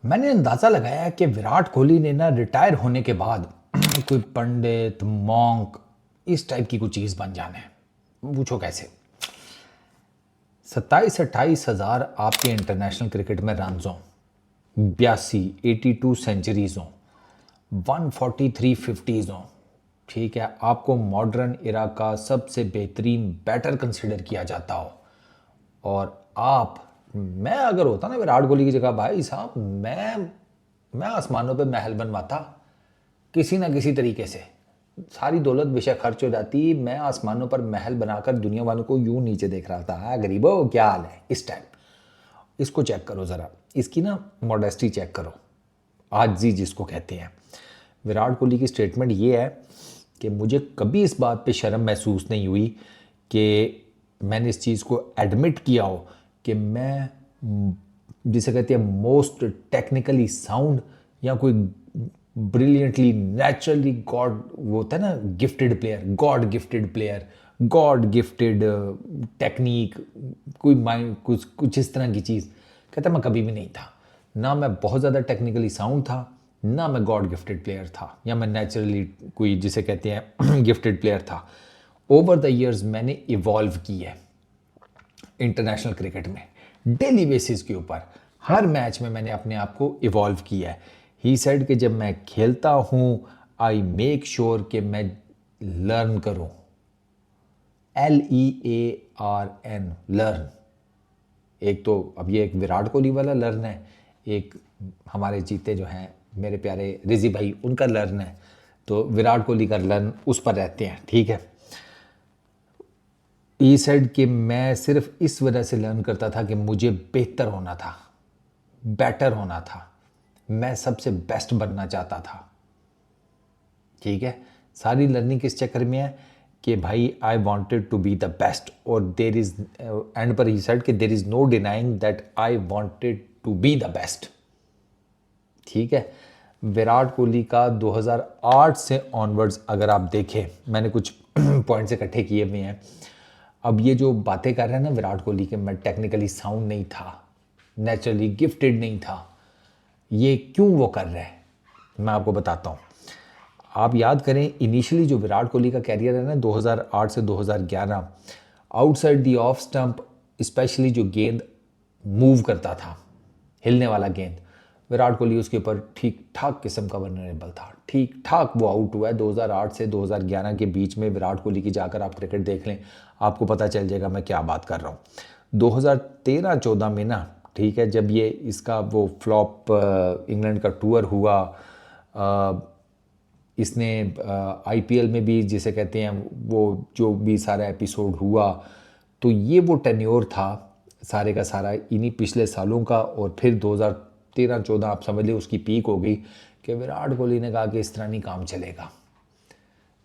मैंने अंदाज़ा लगाया कि विराट कोहली ने ना रिटायर होने के बाद कोई पंडित मॉन्क इस टाइप की कोई चीज़ बन जाना है। पूछो कैसे। 27-28 हज़ार आपके इंटरनेशनल क्रिकेट में रन हो, 82 सेंचुरीज हो, 143 फिफ्टीज हो। ठीक है, आपको मॉडर्न इरा का सबसे बेहतरीन बैटर कंसिडर किया जाता हो, और आप, मैं अगर होता ना विराट कोहली की जगह, भाई साहब मैं आसमानों पे महल बनवाता किसी ना किसी तरीके से। सारी दौलत बेशक खर्च हो जाती, मैं आसमानों पर महल बनाकर दुनिया वालों को यूं नीचे देख रहा था। हाँ गरीबो, क्या हाल है इस टाइम। इसको चेक करो ज़रा, इसकी ना मॉडेस्टी चेक करो, आजी जिसको कहते हैं। विराट कोहली की स्टेटमेंट ये है कि मुझे कभी इस बात पे शर्म महसूस नहीं हुई कि मैंने इस चीज़ को एडमिट किया हो कि मैं जिसे कहते हैं मोस्ट टेक्निकली साउंड, या कोई ब्रिलियंटली नेचुरली गॉड, वो होता है ना gifted player, God gifted player, God gifted technique, कोई माइंड कुछ इस तरह की चीज़। कहता मैं कभी भी नहीं था, ना मैं बहुत ज़्यादा टेक्निकली साउंड था, ना मैं गॉड गिफ्टेड प्लेयर था, या मैं नेचुरली कोई जिसे कहते हैं गिफ्टेड प्लेयर था। ओवर द ईयर्स मैंने इवॉल्व की है इंटरनेशनल क्रिकेट में, डेली बेसिस के ऊपर हर मैच में मैंने अपने आप को इवॉल्व किया है। ही सेड कि जब मैं खेलता हूँ आई मेक श्योर कि मैं लर्न करूँ, LEARN, लर्न। एक तो अब ये एक विराट कोहली वाला लर्न है, एक हमारे जीते जो हैं मेरे प्यारे रिजी भाई, उनका लर्न है। तो विराट कोहली का लर्न उस पर रहते हैं, ठीक है। ई सेड कि मैं सिर्फ इस वजह से लर्न करता था कि मुझे बेहतर होना था, बेटर होना था, मैं सबसे बेस्ट बनना चाहता था। ठीक है, सारी लर्निंग किस चक्कर में है कि भाई I wanted to be the best, और देर इज एंड पर ही सेड कि there is no denying that I wanted to be the best. ठीक है, विराट कोहली का 2008 से ऑनवर्ड्स अगर आप देखें, मैंने कुछ पॉइंट्स इकट्ठे किए हुए हैं। अब ये जो बातें कर रहे हैं ना विराट कोहली के, मैं टेक्निकली साउंड नहीं था, नेचुरली गिफ्टेड नहीं था, ये क्यों वो कर रहे हैं मैं आपको बताता हूँ। आप याद करें इनिशियली जो विराट कोहली का कैरियर है ना 2008 से 2011, outside the off stump specially जो गेंद मूव करता था, हिलने वाला गेंद, विराट कोहली उसके ऊपर ठीक ठाक किस्म का वनरेबल था, ठीक ठाक वो आउट हुआ है। 2008 से 2011 के बीच में विराट कोहली की जाकर आप क्रिकेट देख लें, आपको पता चल जाएगा मैं क्या बात कर रहा हूँ। 2013-14 में ना, ठीक है, जब ये इसका वो फ्लॉप इंग्लैंड का टूर हुआ, इसने IPL में भी जिसे कहते हैं वो जो भी सारा एपिसोड हुआ, तो ये वो टेन्योर था सारे का सारा इन्हीं पिछले सालों का। और फिर 2013-14 आप समझ लें उसकी पीक हो गई कि विराट कोहली ने कहा कि इस तरह नहीं काम चलेगा।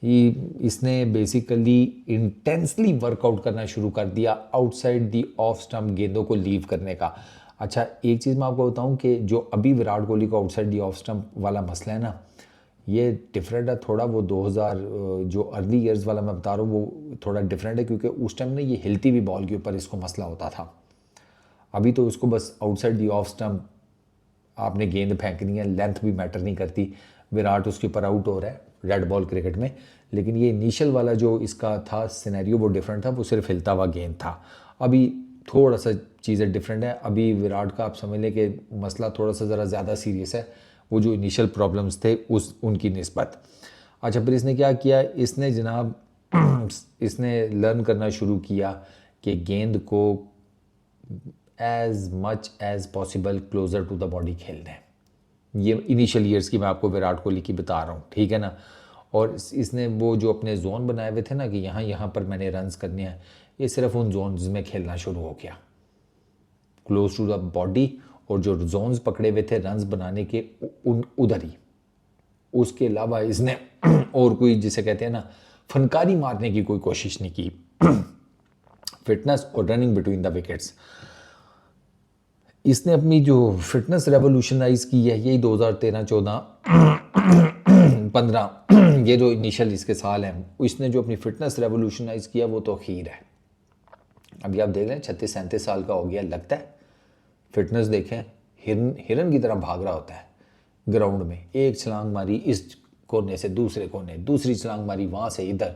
इसने बेसिकली इंटेंसली वर्कआउट करना शुरू कर दिया, आउटसाइड दी ऑफ स्टंप गेंदों को लीव करने का। अच्छा, एक चीज़ मैं आपको बताऊं कि जो अभी विराट कोहली को आउटसाइड दी ऑफ स्टंप वाला मसला है ना, ये डिफरेंट है थोड़ा। वो 2000 जो अर्ली ईयर्स वाला मैं बता रहा हूँ वो थोड़ा डिफरेंट है, क्योंकि उस टाइम ना ये हिलती हुई बॉल के ऊपर इसको मसला होता था। अभी तो उसको बस आउटसाइड दी ऑफ स्टंप आपने गेंद फेंकनी है, लेंथ भी मैटर नहीं करती, विराट उसके ऊपर आउट हो रहा है रेड बॉल क्रिकेट में। लेकिन ये इनिशियल वाला जो इसका था सिनेरियो वो डिफरेंट था, वो सिर्फ हिलता हुआ गेंद था। अभी थोड़ा सा चीज़ें डिफरेंट है। अभी विराट का आप समझ लें कि मसला थोड़ा सा ज़रा ज़्यादा सीरियस है, वो जो इनिशियल प्रॉब्लम्स थे उनकी निस्बत। अच्छा, फिर इसने क्या किया, इसने जनाब इसने लर्न करना शुरू किया कि गेंद को as much as possible closer to the body खेलना है। ये इनिशियल ईयर्स की मैं आपको विराट कोहली की बता रहा हूँ, ठीक है ना। और इसने वो जो अपने जोन बनाए हुए थे ना कि यहाँ यहाँ पर मैंने रन्स करने हैं, ये सिर्फ उन जोन्स में खेलना शुरू हो गया, क्लोज टू द बॉडी, और जो जोन्स पकड़े हुए थे रन्स बनाने के उधर ही। उसके अलावा इसने और कोई जिसे कहते हैं ना फनकारी मारने की कोई कोशिश नहीं की। फिटनेस और रनिंग बिटवीन द विकेट्स, इसने अपनी जो फिटनेस रेवोल्यूशनाइज की है यही 2013-14-15 ये जो इनिशियल इसके साल हैं, इसने जो अपनी फिटनेस रेवोल्यूशनाइज किया वो तो खीर है। अभी आप देख रहे हैं 36-37 साल का हो गया, लगता है फिटनेस देखें हिरन की तरह भाग रहा होता है ग्राउंड में। एक छलांग मारी इस कोने से दूसरे कोने, दूसरी छलांग मारी वहाँ से इधर,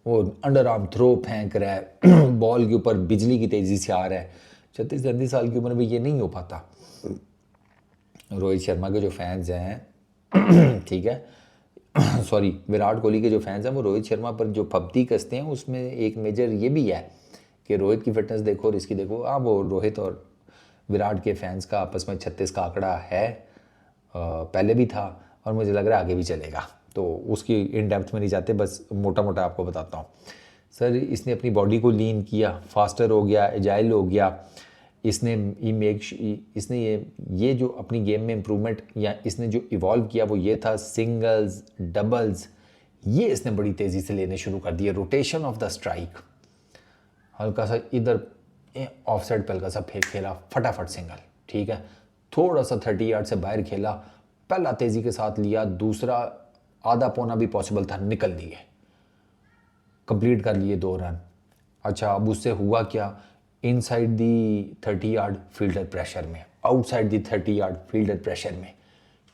वो अंडर आर्म थ्रो फेंक रहा है बॉल के ऊपर बिजली की तेज़ी से आ रहा है। 36-37 साल की उम्र में ये नहीं हो पाता। रोहित शर्मा के जो फैंस हैं ठीक है सॉरी, विराट कोहली के जो फैंस हैं वो रोहित शर्मा पर जो फब्ती कसते हैं, उसमें एक मेजर ये भी है कि रोहित की फिटनेस देखो और इसकी देखो। हाँ, वो रोहित और विराट के फैंस का आपस में 36 का आंकड़ा है, पहले भी था और मुझे लग रहा है आगे भी चलेगा। तो उसकी इन डेप्थ में नहीं जाते, बस मोटा मोटा आपको बताता हूँ। सर इसने अपनी बॉडी को लीन किया, फास्टर हो गया, एजाइल हो गया। इसने ये जो अपनी गेम में इम्प्रूवमेंट या इसने जो इवॉल्व किया वो ये था, सिंगल्स डबल्स ये इसने बड़ी तेज़ी से लेने शुरू कर दिए। रोटेशन ऑफ द स्ट्राइक, हल्का सा इधर ऑफ साइड पे हल्का सा फेंक खेला, फटाफट सिंगल, ठीक है। थोड़ा सा 30 यार्ड से बाहर खेला, पहला तेज़ी के साथ लिया, दूसरा आधा पौना भी पॉसिबल था, निकल लिए, कंप्लीट कर लिए 2 रन। अच्छा, अब उससे हुआ क्या, inside the 30 yard fielder pressure में, outside the 30 yard fielder pressure में,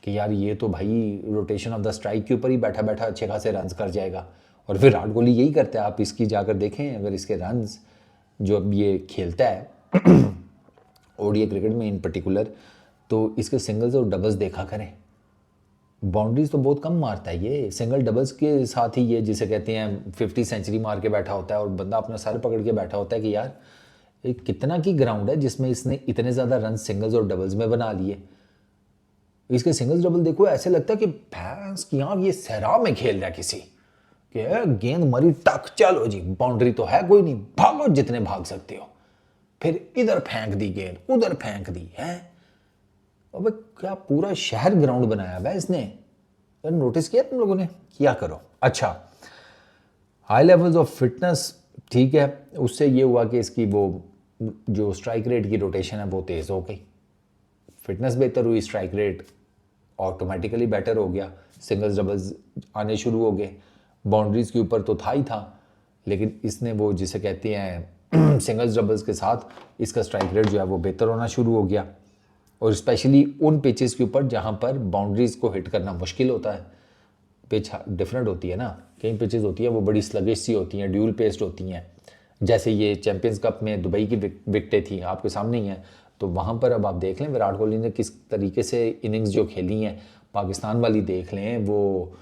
कि यार ये तो भाई रोटेशन ऑफ द स्ट्राइक के ऊपर ही बैठा बैठा अच्छे खासे रन्स कर जाएगा। और विराट कोहली यही करता है, आप इसकी जाकर देखें अगर इसके रन्स जो अब ये खेलता है ओडीआई क्रिकेट में इन पर्टिकुलर, तो इसके सिंगल्स और डबल्स देखा करें। बाउंड्रीज तो बहुत कम मारता है ये, सिंगल डबल्स के साथ ही ये जिसे कहते हैं 50 सेंचुरी मार के बैठा होता है और बंदा अपना सर पकड़ के बैठा होता है कि यार ये कितना की ग्राउंड है जिसमें इसने इतने ज़्यादा रन सिंगल्स और डबल्स में बना लिए। इसके सिंगल्स डबल देखो, ऐसे लगता है कि भैंस की यहाँ ये सहरा में खेल रहा है किसी कि गेंद मरी टक, चलो जी बाउंड्री तो है कोई नहीं, भागो जितने भाग सकते हो। फिर इधर फेंक दी गेंद, उधर फेंक दी है। अबे क्या पूरा शहर ग्राउंड बनाया हुआ है इसने, नोटिस किया तुम लोगों ने? किया करो। अच्छा, हाई लेवल्स ऑफ फिटनेस, ठीक है, उससे ये हुआ कि इसकी वो जो स्ट्राइक रेट की रोटेशन है वो तेज़ हो गई, फिटनेस बेहतर हुई, स्ट्राइक रेट ऑटोमेटिकली बेटर हो गया, सिंगल्स डबल्स आने शुरू हो गए। बाउंड्रीज के ऊपर तो था ही था, लेकिन इसने वो जिसे कहते हैं सिंगल्स डबल्स के साथ इसका स्ट्राइक रेट जो है वो बेहतर होना शुरू हो गया। और स्पेशली उन पिचेस के ऊपर जहाँ पर बाउंड्रीज को हिट करना मुश्किल होता है। पिच डिफरेंट होती है ना, कई पिचेस होती है वो बड़ी स्लगिश सी होती हैं, ड्यूल पेस्ड होती हैं, जैसे ये चैंपियंस कप में दुबई की विकेटें थी आपके सामने ही हैं। तो वहाँ पर अब आप देख लें विराट कोहली ने किस तरीके से इनिंग्स जो खेली हैं, पाकिस्तान वाली देख लें, वो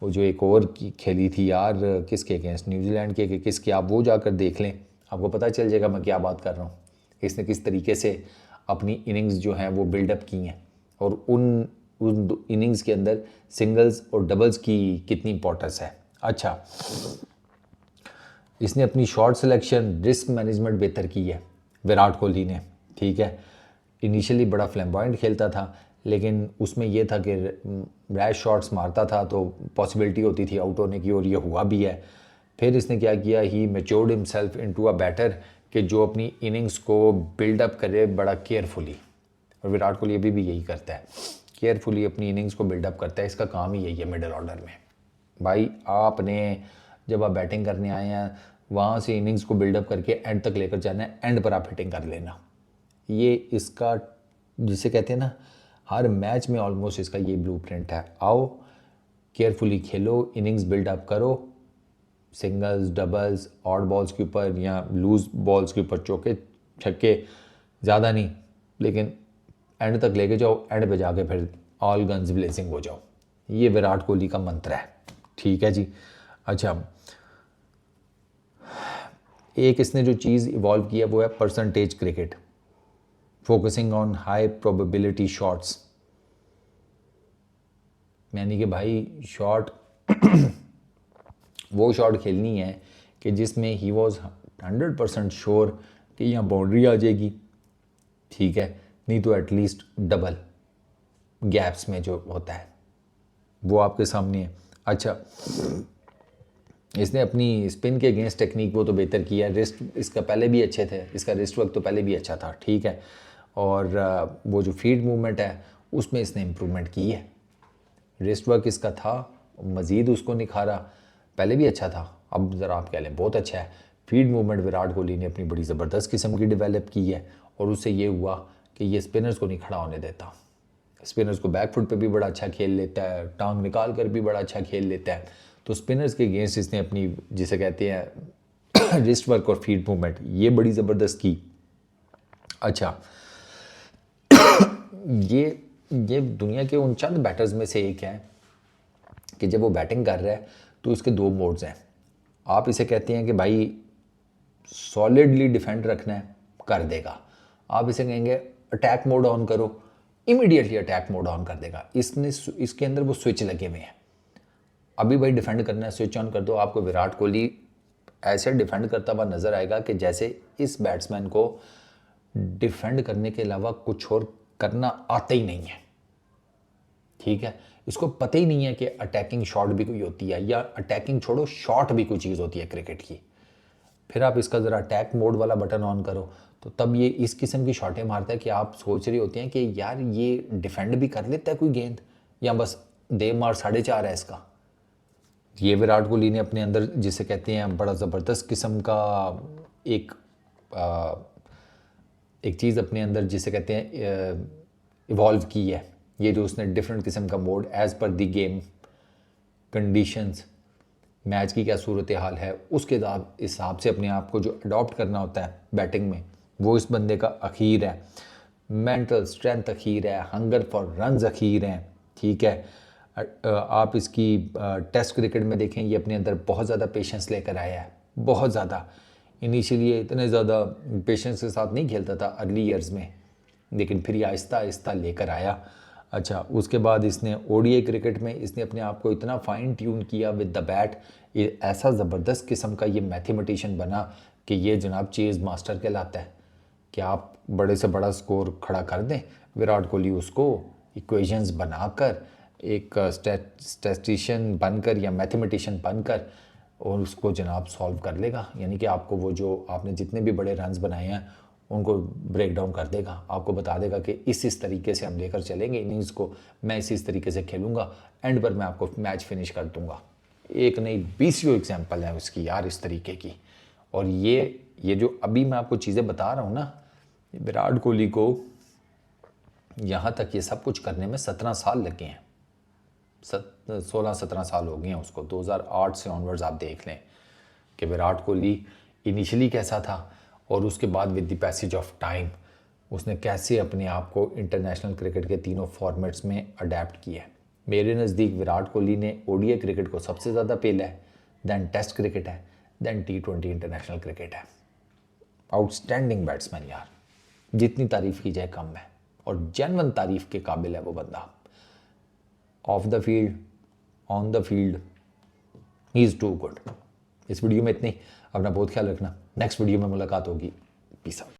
जो एक ओवर की खेली थी यार, किसके अगेंस्ट, न्यूजीलैंड के किसके, आप वो जाकर देख लें, आपको पता चल जाएगा मैं क्या बात कर रहा हूँ। इसने किस तरीके से अपनी इनिंग्स जो हैं वो बिल्डअप की हैं और उन इनिंग्स के अंदर सिंगल्स और डबल्स की कितनी इंपॉर्टेंस है। अच्छा, इसने अपनी शॉट सिलेक्शन, रिस्क मैनेजमेंट बेहतर की है विराट कोहली ने, ठीक है। इनिशियली बड़ा फ्लैम्बॉयंट खेलता था, लेकिन उसमें यह था कि रैश शॉट्स मारता था तो पॉसिबिलिटी होती थी आउट होने की, और ये हुआ भी है। फिर इसने क्या किया, he matured himself into a batter, कि जो अपनी इनिंग्स को बिल्डअप करे बड़ा केयरफुली। और विराट कोहली अभी भी यही करता है, केयरफुली अपनी इनिंग्स को बिल्डअप करता है, इसका काम ही यही है मिडिल ऑर्डर में। भाई आपने जब आप बैटिंग करने आए हैं वहाँ से इनिंग्स को बिल्डअप करके एंड तक लेकर जाना है, एंड पर आप हिटिंग कर लेना। ये इसका जिसे कहते हैं ना, हर मैच में ऑलमोस्ट इसका ये ब्लूप्रिंट है। आओ केयरफुली खेलो, इनिंग्स बिल्डअप करो, सिंगल्स डबल्स ऑड बॉल्स के ऊपर या लूज बॉल्स के ऊपर चौके छक्के ज़्यादा नहीं, लेकिन एंड तक लेके जाओ, एंड पे जाके फिर ऑल गन्स ब्लेसिंग हो जाओ। ये विराट कोहली का मंत्र है, ठीक है जी। अच्छा, एक इसने जो चीज़ इवॉल्व किया वो है percentage cricket, focusing on high probability shots, यानी कि भाई शॉट वो शॉट खेलनी है कि जिसमें ही वॉज 100% श्योर कि यहाँ बाउंड्री आ जाएगी, ठीक है, नहीं तो एटलीस्ट डबल गैप्स में जो होता है वो आपके सामने है। अच्छा, इसने अपनी स्पिन के अगेंस्ट टेक्निक वो तो बेहतर किया, रिस्ट इसका पहले भी अच्छे थे, इसका रिस्ट वर्क तो पहले भी अच्छा था, ठीक है। और वो जो फीड मूवमेंट है उसमें इसने इम्प्रूवमेंट की है, रिस्ट वर्क इसका था, मज़ीद उसको निखारा, पहले भी अच्छा था, अब ज़रा आप कह लें बहुत अच्छा है। फीड मूवमेंट विराट कोहली ने अपनी बड़ी ज़बरदस्त किस्म की डेवलप की है और उससे ये हुआ कि ये स्पिनर्स को नहीं खड़ा होने देता। स्पिनर्स को बैक फुट पे भी बड़ा अच्छा खेल लेता है, टांग निकाल कर भी बड़ा अच्छा खेल लेता है। तो स्पिनर्स के अगेंस्ट इसने अपनी जिसे कहते हैं रिस्ट वर्क और फीट मूवमेंट ये बड़ी ज़बरदस्त की। अच्छा, ये दुनिया के उन चंद बैटर्स में से एक है कि जब वो बैटिंग कर रहा है तो इसके दो मोड्स हैं। आप इसे कहते हैं कि भाई सॉलिडली डिफेंड रखना है, कर देगा। आप इसे कहेंगे अटैक मोड ऑन करो, इमीडिएटली अटैक मोड ऑन कर देगा। इसके अंदर वो स्विच लगे हुए हैं। अभी भाई डिफेंड करना है, स्विच ऑन कर दो, आपको विराट कोहली ऐसे डिफेंड करता हुआ नजर आएगा कि जैसे इस बैट्समैन को डिफेंड करने के अलावा कुछ और करना आता ही नहीं है। ठीक है, इसको पता ही नहीं है कि अटैकिंग शॉट भी कोई होती है, या अटैकिंग छोड़ो शॉट भी कोई चीज़ होती है क्रिकेट की। फिर आप इसका ज़रा अटैक मोड वाला बटन ऑन करो तो तब ये इस किस्म की शॉटें मारता है कि आप सोच रहे होते हैं कि यार ये डिफेंड भी कर लेता है कोई गेंद, या बस दे मार 4.5 है इसका। ये विराट कोहली ने अपने अंदर जिसे कहते हैं बड़ा ज़बरदस्त किस्म का एक चीज़ अपने अंदर जिसे कहते हैं इवॉल्व की है। ये जो उसने डिफरेंट किस्म का मोड एज़ पर दी गेम कंडीशंस, मैच की क्या सूरत हाल है, उसके हिसाब से अपने आप को जो अडॉप्ट करना होता है बैटिंग में, वो इस बंदे का अखीर है। मेंटल स्ट्रेंथ अखीर है, हंगर फॉर रन्स अखीर हैं। ठीक है, आप इसकी टेस्ट क्रिकेट में देखें, ये अपने अंदर बहुत ज़्यादा पेशेंस लेकर आया है, बहुत ज़्यादा। इनिशियली ये इतने ज़्यादा पेशेंस के साथ नहीं खेलता था अर्ली ईयर्स में, लेकिन फिर ये आहिस्ता आहिस्ता लेकर आया। अच्छा, उसके बाद इसने ओडीआई क्रिकेट में इसने अपने आप को इतना फाइन ट्यून किया विद द बैट, ये ऐसा ज़बरदस्त किस्म का ये मैथमेटिशियन बना कि ये जनाब चेज़ मास्टर कहलाता है कि आप बड़े से बड़ा स्कोर खड़ा कर दें, विराट कोहली उसको इक्वेशंस बनाकर एक स्टैटिस्टिशियन बनकर या मैथमेटिशियन बनकर और उसको जनाब सॉल्व कर लेगा। यानी कि आपको वो जो आपने जितने भी बड़े रन्स बनाए हैं उनको ब्रेक डाउन कर देगा, आपको बता देगा कि इस तरीके से हम लेकर चलेंगे इनिंग्स को, मैं इस तरीके से खेलूँगा, एंड पर मैं आपको मैच फिनिश कर दूँगा। एक नहीं 20 एग्जाम्पल है उसकी यार इस तरीके की। और ये जो अभी मैं आपको चीज़ें बता रहा हूँ ना, विराट कोहली को यहाँ तक ये सब कुछ करने में 17 साल लगे हैं। 16-17 साल हो गए हैं उसको। 2008 से ऑनवर्ड्स आप देख लें कि विराट कोहली इनिशियली कैसा था और उसके बाद with the passage of time उसने कैसे अपने आप को इंटरनेशनल क्रिकेट के तीनों फॉर्मेट्स में अडेप्ट किया है। मेरे नज़दीक विराट कोहली ने ओडीआई क्रिकेट को सबसे ज़्यादा पेला है, दैन टेस्ट क्रिकेट है, दैन T20 इंटरनेशनल क्रिकेट है। आउटस्टैंडिंग बैट्समैन यार, जितनी तारीफ़ की जाए कम है, और जेन्युइन तारीफ़ के काबिल है वो बंदा। Off the field, on the field, he is too good. इस वीडियो में इतनी, अपना बहुत ख्याल रखना। नेक्स्ट वीडियो में मुलाकात होगी। Peace out.